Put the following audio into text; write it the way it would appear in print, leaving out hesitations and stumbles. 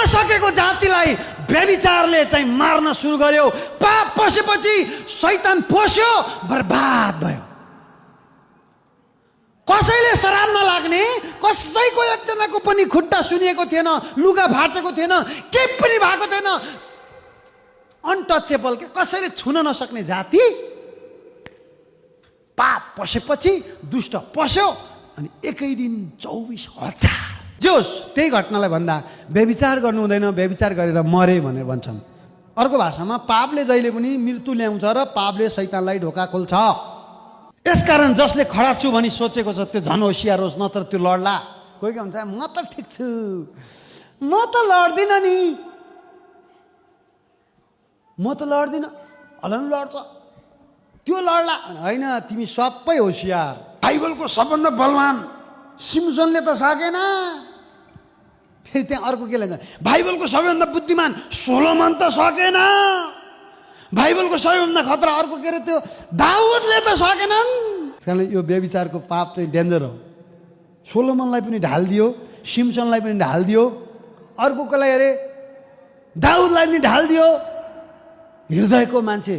नसकेको जातिलाई व्यभिचारले चाहिँ मार्न सुरु गर्यो। पाप पसेपछि शैतान पस्यो, बर्बाद भयो। कसैले शराब नलाग्ने, कसैको एकजनाको पनि खुट्टा सुनिएको थिएन, लुगा फाटेको थिएन, केही पनि भएको थिएन। अनटचेबल के, कसैले छुन नसक्ने जाति। पाप पसेपछि दुष्ट पस्यो अनि एकै दिन 24,000। जोस् त्यही घटनालाई भन्दा व्यभिचार गर्नु हुँदैन, व्यभिचार गरेर मरे भनेर भन्छन्। अर्को भाषामा पापले जहिले पनि मृत्यु ल्याउँछ र पापले शैतानलाई ढोका खोल्छ। यसकारण जसले खडा छु भनी सोचेको छ त्यो झन् होसियार होस्, नत्र त्यो लड्ला। कोही के भन्छ म त ठिक छु, म त लड्दिनँ नि, म त लड्दिनँ, हलन लड्छ, त्यो लड्ला। होइन, तिमी सबै होसियार। बाइबलको सबभन्दा बलवान सिम्सनले त सकेन। फेरि त्यहाँ अर्को के लेख्छ, बाइबलको सबैभन्दा बुद्धिमान सोलोमन त सकेन। बाइबलको सबैभन्दा खतरा अर्को के अरे त्यो दाउदले त सकेनन्। त्यसले यो व्यभिचारको पाप चाहिँ डेन्जर हो। सोलोमनलाई पनि ढालिदियो, सिम्सनलाई पनि ढालिदियो, अर्कोलाई अरे दाउदलाई पनि ढालिदियो। हृदयको मान्छे